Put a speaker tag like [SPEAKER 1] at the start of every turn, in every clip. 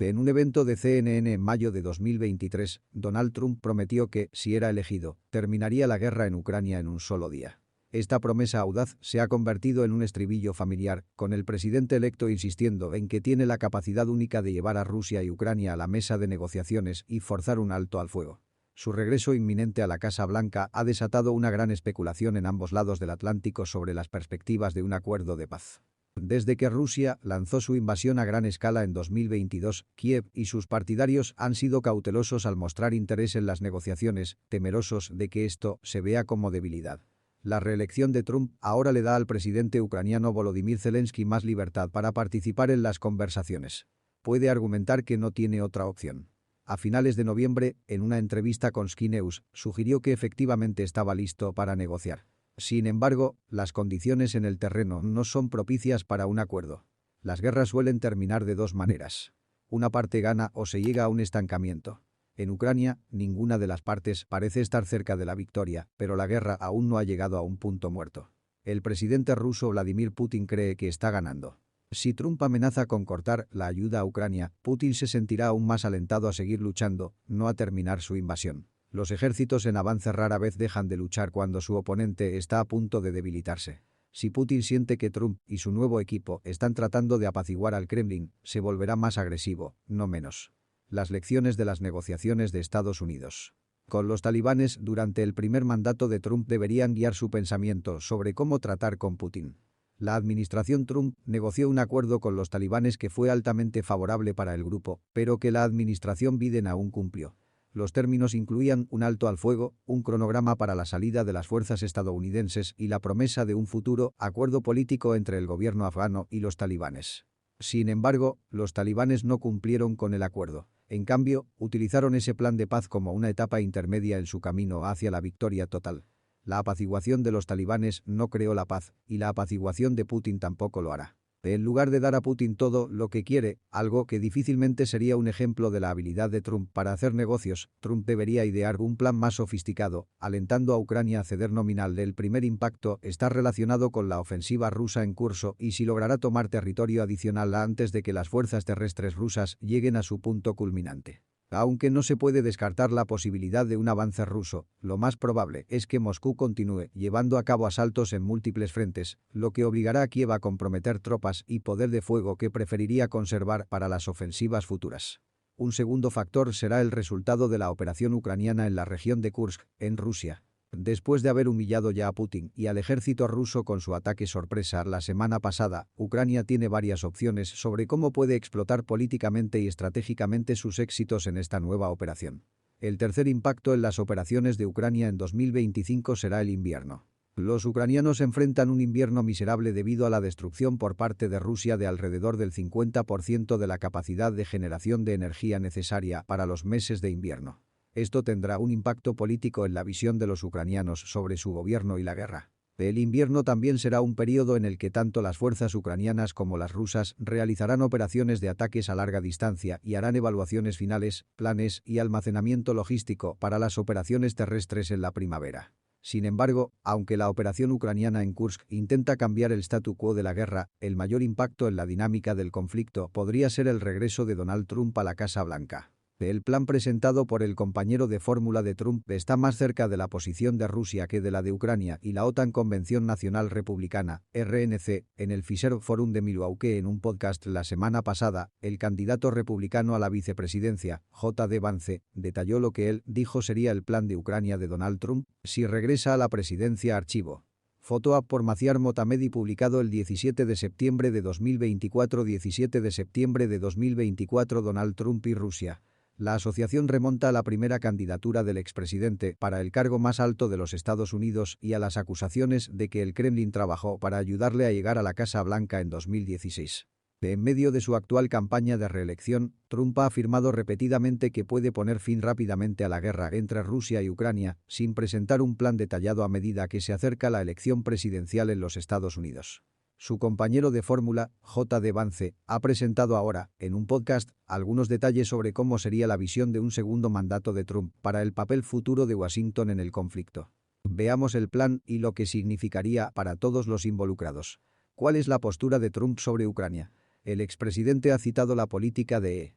[SPEAKER 1] En un evento de CNN en mayo de 2023, Donald Trump prometió que, si era elegido, terminaría la guerra en Ucrania en un solo día. Esta promesa audaz se ha convertido en un estribillo familiar, con el presidente electo insistiendo en que tiene la capacidad única de llevar a Rusia y Ucrania a la mesa de negociaciones y forzar un alto al fuego. Su regreso inminente a la Casa Blanca ha desatado una gran especulación en ambos lados del Atlántico sobre las perspectivas de un acuerdo de paz. Desde que Rusia lanzó su invasión a gran escala en 2022, Kiev y sus partidarios han sido cautelosos al mostrar interés en las negociaciones, temerosos de que esto se vea como debilidad. La reelección de Trump ahora le da al presidente ucraniano Volodymyr Zelensky más libertad para participar en las conversaciones. Puede argumentar que no tiene otra opción. A finales de noviembre, en una entrevista con Sky News, sugirió que efectivamente estaba listo para negociar. Sin embargo, las condiciones en el terreno no son propicias para un acuerdo. Las guerras suelen terminar de dos maneras. Una parte gana o se llega a un estancamiento. En Ucrania, ninguna de las partes parece estar cerca de la victoria, pero la guerra aún no ha llegado a un punto muerto. El presidente ruso Vladimir Putin cree que está ganando. Si Trump amenaza con cortar la ayuda a Ucrania, Putin se sentirá aún más alentado a seguir luchando, no a terminar su invasión. Los ejércitos en avance rara vez dejan de luchar cuando su oponente está a punto de debilitarse. Si Putin siente que Trump y su nuevo equipo están tratando de apaciguar al Kremlin, se volverá más agresivo, no menos. Las lecciones de las negociaciones de Estados Unidos. Con los talibanes durante el primer mandato de Trump deberían guiar su pensamiento sobre cómo tratar con Putin. La administración Trump negoció un acuerdo con los talibanes que fue altamente favorable para el grupo, pero que la administración Biden aún cumplió. Los términos incluían un alto al fuego, un cronograma para la salida de las fuerzas estadounidenses y la promesa de un futuro acuerdo político entre el gobierno afgano y los talibanes. Sin embargo, los talibanes no cumplieron con el acuerdo. En cambio, utilizaron ese plan de paz como una etapa intermedia en su camino hacia la victoria total. La apaciguación de los talibanes no creó la paz, y la apaciguación de Putin tampoco lo hará. En lugar de dar a Putin todo lo que quiere, algo que difícilmente sería un ejemplo de la habilidad de Trump para hacer negocios, Trump debería idear un plan más sofisticado, alentando a Ucrania a ceder nominal. El primer impacto está relacionado con la ofensiva rusa en curso y si logrará tomar territorio adicional antes de que las fuerzas terrestres rusas lleguen a su punto culminante. Aunque no se puede descartar la posibilidad de un avance ruso, lo más probable es que Moscú continúe llevando a cabo asaltos en múltiples frentes, lo que obligará a Kiev a comprometer tropas y poder de fuego que preferiría conservar para las ofensivas futuras. Un segundo factor será el resultado de la operación ucraniana en la región de Kursk, en Rusia. Después de haber humillado ya a Putin y al ejército ruso con su ataque sorpresa la semana pasada, Ucrania tiene varias opciones sobre cómo puede explotar políticamente y estratégicamente sus éxitos en esta nueva operación. El tercer impacto en las operaciones de Ucrania en 2025 será el invierno. Los ucranianos enfrentan un invierno miserable debido a la destrucción por parte de Rusia de alrededor del 50% de la capacidad de generación de energía necesaria para los meses de invierno. Esto tendrá un impacto político en la visión de los ucranianos sobre su gobierno y la guerra. El invierno también será un periodo en el que tanto las fuerzas ucranianas como las rusas realizarán operaciones de ataques a larga distancia y harán evaluaciones finales, planes y almacenamiento logístico para las operaciones terrestres en la primavera. Sin embargo, aunque la operación ucraniana en Kursk intenta cambiar el statu quo de la guerra, el mayor impacto en la dinámica del conflicto podría ser el regreso de Donald Trump a la Casa Blanca. El plan presentado por el compañero de fórmula de Trump está más cerca de la posición de Rusia que de la de Ucrania y la OTAN Convención Nacional Republicana, RNC, en el Fisher Forum de Milwaukee en un podcast la semana pasada, el candidato republicano a la vicepresidencia, J.D. Vance, detalló lo que él dijo sería el plan de Ucrania de Donald Trump si regresa a la presidencia. Archivo. Foto por Maciar Motamedi publicado el 17 de septiembre de 2024. 17 de septiembre de 2024. Donald Trump y Rusia. La asociación remonta a la primera candidatura del expresidente para el cargo más alto de los Estados Unidos y a las acusaciones de que el Kremlin trabajó para ayudarle a llegar a la Casa Blanca en 2016. En medio de su actual campaña de reelección, Trump ha afirmado repetidamente que puede poner fin rápidamente a la guerra entre Rusia y Ucrania, sin presentar un plan detallado a medida que se acerca la elección presidencial en los Estados Unidos. Su compañero de fórmula, J.D. Vance, ha presentado ahora, en un podcast, algunos detalles sobre cómo sería la visión de un segundo mandato de Trump para el papel futuro de Washington en el conflicto. Veamos el plan y lo que significaría para todos los involucrados. ¿Cuál es la postura de Trump sobre Ucrania? El expresidente ha citado la política de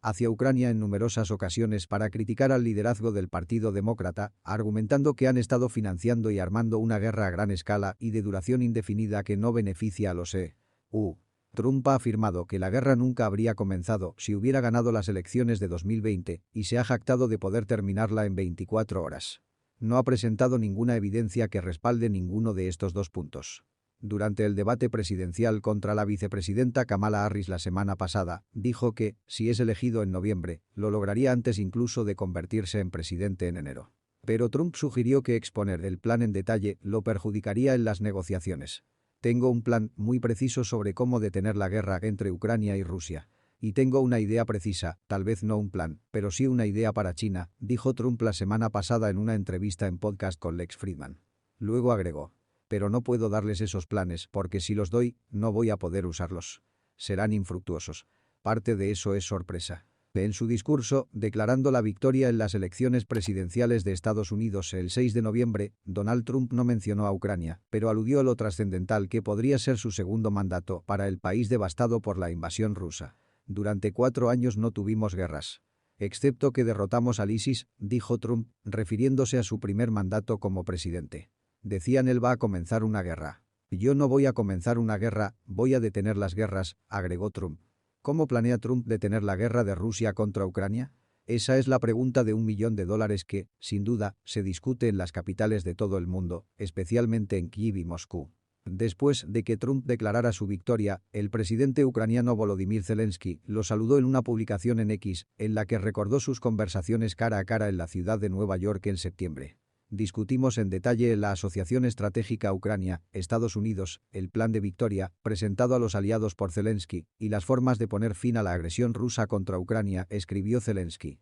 [SPEAKER 1] hacia Ucrania en numerosas ocasiones para criticar al liderazgo del Partido Demócrata, argumentando que han estado financiando y armando una guerra a gran escala y de duración indefinida que no beneficia a los EU. Trump ha afirmado que la guerra nunca habría comenzado si hubiera ganado las elecciones de 2020 y se ha jactado de poder terminarla en 24 horas. No ha presentado ninguna evidencia que respalde ninguno de estos dos puntos. Durante el debate presidencial contra la vicepresidenta Kamala Harris la semana pasada, dijo que, si es elegido en noviembre, lo lograría antes incluso de convertirse en presidente en enero. Pero Trump sugirió que exponer el plan en detalle lo perjudicaría en las negociaciones. Tengo un plan muy preciso sobre cómo detener la guerra entre Ucrania y Rusia. Y tengo una idea precisa, tal vez no un plan, pero sí una idea para China, dijo Trump la semana pasada en una entrevista en podcast con Lex Fridman. Luego agregó: pero no puedo darles esos planes porque si los doy, no voy a poder usarlos. Serán infructuosos. Parte de eso es sorpresa. En su discurso, declarando la victoria en las elecciones presidenciales de Estados Unidos el 6 de noviembre, Donald Trump no mencionó a Ucrania, pero aludió a lo trascendental que podría ser su segundo mandato para el país devastado por la invasión rusa. Durante 4 años no tuvimos guerras. Excepto que derrotamos al ISIS, dijo Trump, refiriéndose a su primer mandato como presidente. Decían él va a comenzar una guerra. Yo no voy a comenzar una guerra, voy a detener las guerras, agregó Trump. ¿Cómo planea Trump detener la guerra de Rusia contra Ucrania? Esa es la pregunta de $1 millón que, sin duda, se discute en las capitales de todo el mundo, especialmente en Kiev y Moscú. Después de que Trump declarara su victoria, el presidente ucraniano Volodymyr Zelensky lo saludó en una publicación en X, en la que recordó sus conversaciones cara a cara en la ciudad de Nueva York en septiembre. Discutimos en detalle en la Asociación Estratégica Ucrania, Estados Unidos, el plan de victoria, presentado a los aliados por Zelensky, y las formas de poner fin a la agresión rusa contra Ucrania, escribió Zelensky.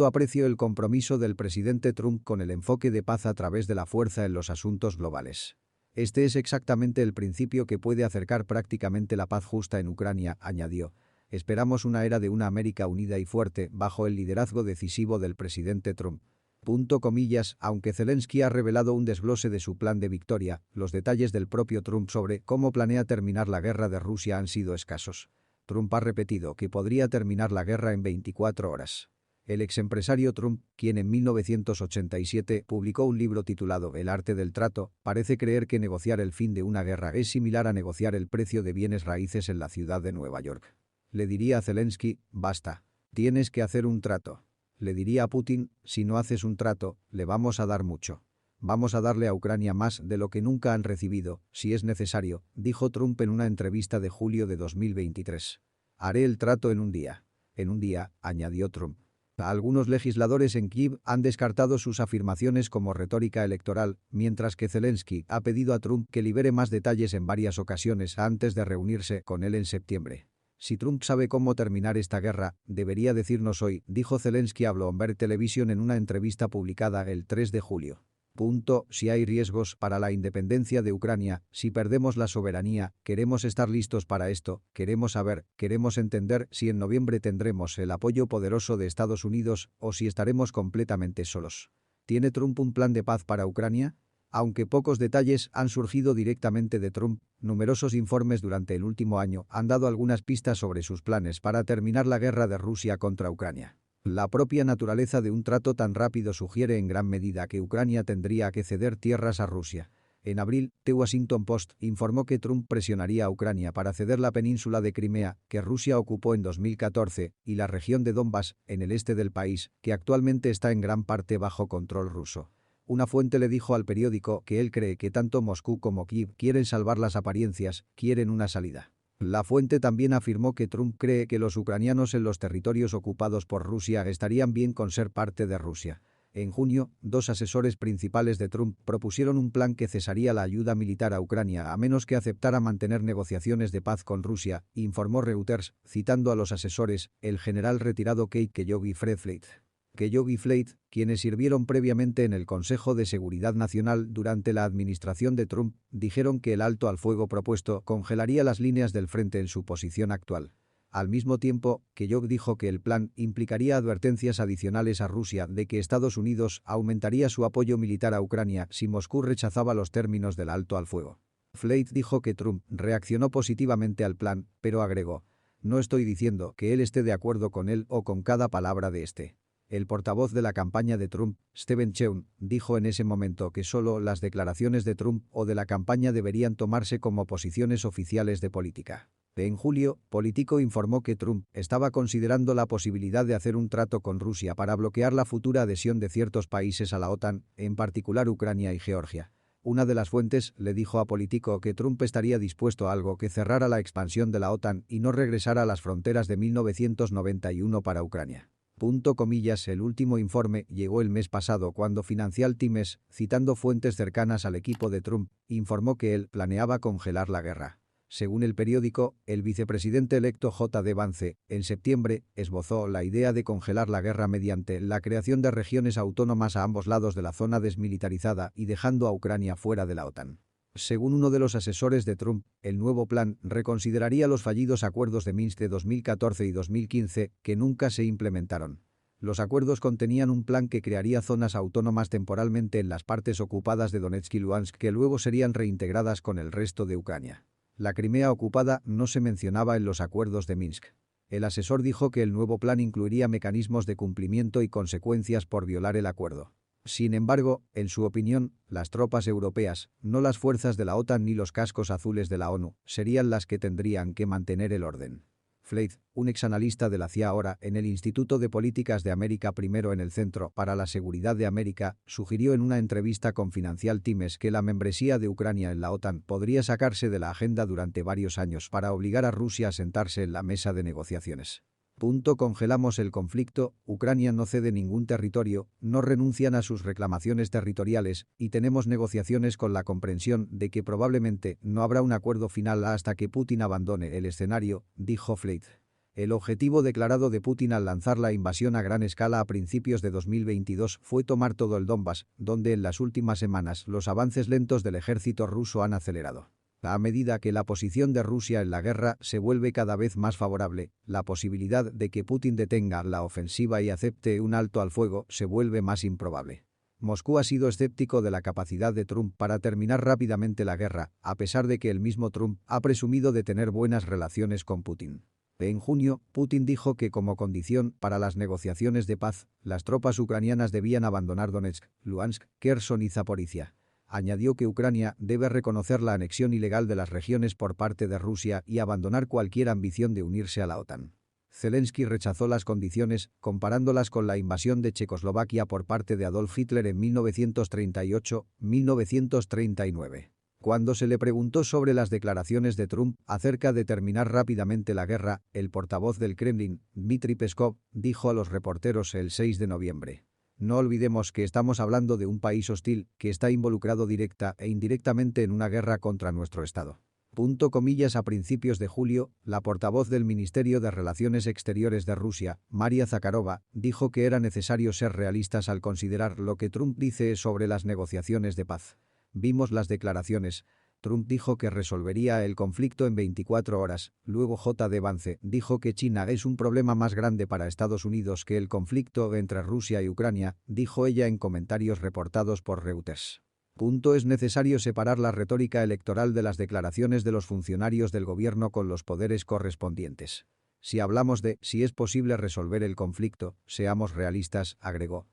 [SPEAKER 1] Aprecio el compromiso del presidente Trump con el enfoque de paz a través de la fuerza en los asuntos globales. Este es exactamente el principio que puede acercar prácticamente la paz justa en Ucrania, añadió. Esperamos una era de una América unida y fuerte bajo el liderazgo decisivo del presidente Trump. Aunque Zelensky ha revelado un desglose de su plan de victoria, los detalles del propio Trump sobre cómo planea terminar la guerra de Rusia han sido escasos. Trump ha repetido que podría terminar la guerra en 24 horas. El exempresario Trump, quien en 1987 publicó un libro titulado El arte del trato, parece creer que negociar el fin de una guerra es similar a negociar el precio de bienes raíces en la ciudad de Nueva York. Le diría a Zelensky, basta. Tienes que hacer un trato. Le diría a Putin, si no haces un trato, le vamos a dar mucho. Vamos a darle a Ucrania más de lo que nunca han recibido, si es necesario, dijo Trump en una entrevista de julio de 2023. Haré el trato en un día. En un día, añadió Trump. Algunos legisladores en Kiev han descartado sus afirmaciones como retórica electoral, mientras que Zelensky ha pedido a Trump que libere más detalles en varias ocasiones antes de reunirse con él en septiembre. Si Trump sabe cómo terminar esta guerra, debería decirnos hoy, dijo Zelensky a Bloomberg Television en una entrevista publicada el 3 de julio. Si hay riesgos para la independencia de Ucrania, si perdemos la soberanía, queremos estar listos para esto, queremos saber, queremos entender si en noviembre tendremos el apoyo poderoso de Estados Unidos o si estaremos completamente solos. ¿Tiene Trump un plan de paz para Ucrania? Aunque pocos detalles han surgido directamente de Trump, numerosos informes durante el último año han dado algunas pistas sobre sus planes para terminar la guerra de Rusia contra Ucrania. La propia naturaleza de un trato tan rápido sugiere en gran medida que Ucrania tendría que ceder tierras a Rusia. En abril, The Washington Post informó que Trump presionaría a Ucrania para ceder la península de Crimea, que Rusia ocupó en 2014, y la región de Donbass, en el este del país, que actualmente está en gran parte bajo control ruso. Una fuente le dijo al periódico que él cree que tanto Moscú como Kiev quieren salvar las apariencias, quieren una salida. La fuente también afirmó que Trump cree que los ucranianos en los territorios ocupados por Rusia estarían bien con ser parte de Rusia. En junio, 2 asesores principales de Trump propusieron un plan que cesaría la ayuda militar a Ucrania a menos que aceptara mantener negociaciones de paz con Rusia, informó Reuters, citando a los asesores, el general retirado Keith Kellogg y Fred Flake. Kellogg y Flake, quienes sirvieron previamente en el Consejo de Seguridad Nacional durante la administración de Trump, dijeron que el alto al fuego propuesto congelaría las líneas del frente en su posición actual. Al mismo tiempo, Kellogg dijo que el plan implicaría advertencias adicionales a Rusia de que Estados Unidos aumentaría su apoyo militar a Ucrania si Moscú rechazaba los términos del alto al fuego. Flake dijo que Trump reaccionó positivamente al plan, pero agregó: No estoy diciendo que él esté de acuerdo con él o con cada palabra de este. El portavoz de la campaña de Trump, Stephen Cheung, dijo en ese momento que solo las declaraciones de Trump o de la campaña deberían tomarse como posiciones oficiales de política. En julio, Politico informó que Trump estaba considerando la posibilidad de hacer un trato con Rusia para bloquear la futura adhesión de ciertos países a la OTAN, en particular Ucrania y Georgia. Una de las fuentes le dijo a Politico que Trump estaría dispuesto a algo que cerrara la expansión de la OTAN y no regresara a las fronteras de 1991 para Ucrania. El último informe llegó el mes pasado cuando Financial Times, citando fuentes cercanas al equipo de Trump, informó que él planeaba congelar la guerra. Según el periódico, el vicepresidente electo J.D. Vance, en septiembre, esbozó la idea de congelar la guerra mediante la creación de regiones autónomas a ambos lados de la zona desmilitarizada y dejando a Ucrania fuera de la OTAN. Según uno de los asesores de Trump, el nuevo plan reconsideraría los fallidos acuerdos de Minsk de 2014 y 2015 que nunca se implementaron. Los acuerdos contenían un plan que crearía zonas autónomas temporalmente en las partes ocupadas de Donetsk y Luhansk que luego serían reintegradas con el resto de Ucrania. La Crimea ocupada no se mencionaba en los acuerdos de Minsk. El asesor dijo que el nuevo plan incluiría mecanismos de cumplimiento y consecuencias por violar el acuerdo. Sin embargo, en su opinión, las tropas europeas, no las fuerzas de la OTAN ni los cascos azules de la ONU, serían las que tendrían que mantener el orden. Flake, un exanalista de la CIA ahora en el Instituto de Políticas de América I en el Centro para la Seguridad de América, sugirió en una entrevista con Financial Times que la membresía de Ucrania en la OTAN podría sacarse de la agenda durante varios años para obligar a Rusia a sentarse en la mesa de negociaciones. Congelamos el conflicto, Ucrania no cede ningún territorio, no renuncian a sus reclamaciones territoriales y tenemos negociaciones con la comprensión de que probablemente no habrá un acuerdo final hasta que Putin abandone el escenario, dijo Flake. El objetivo declarado de Putin al lanzar la invasión a gran escala a principios de 2022 fue tomar todo el Donbass, donde en las últimas semanas los avances lentos del ejército ruso han acelerado. A medida que la posición de Rusia en la guerra se vuelve cada vez más favorable, la posibilidad de que Putin detenga la ofensiva y acepte un alto al fuego se vuelve más improbable. Moscú ha sido escéptico de la capacidad de Trump para terminar rápidamente la guerra, a pesar de que el mismo Trump ha presumido de tener buenas relaciones con Putin. En junio, Putin dijo que como condición para las negociaciones de paz, las tropas ucranianas debían abandonar Donetsk, Luhansk, Kherson y Zaporizhia. Añadió que Ucrania debe reconocer la anexión ilegal de las regiones por parte de Rusia y abandonar cualquier ambición de unirse a la OTAN. Zelensky rechazó las condiciones, comparándolas con la invasión de Checoslovaquia por parte de Adolf Hitler en 1938-1939. Cuando se le preguntó sobre las declaraciones de Trump acerca de terminar rápidamente la guerra, el portavoz del Kremlin, Dmitry Peskov, dijo a los reporteros el 6 de noviembre. No olvidemos que estamos hablando de un país hostil que está involucrado directa e indirectamente en una guerra contra nuestro Estado. A principios de julio, la portavoz del Ministerio de Relaciones Exteriores de Rusia, Maria Zakharova, dijo que era necesario ser realistas al considerar lo que Trump dice sobre las negociaciones de paz. Vimos las declaraciones. Trump dijo que resolvería el conflicto en 24 horas, luego J.D. Vance dijo que China es un problema más grande para Estados Unidos que el conflicto entre Rusia y Ucrania, dijo ella en comentarios reportados por Reuters. Es necesario separar la retórica electoral de las declaraciones de los funcionarios del gobierno con los poderes correspondientes. Si hablamos de si es posible resolver el conflicto, seamos realistas, agregó.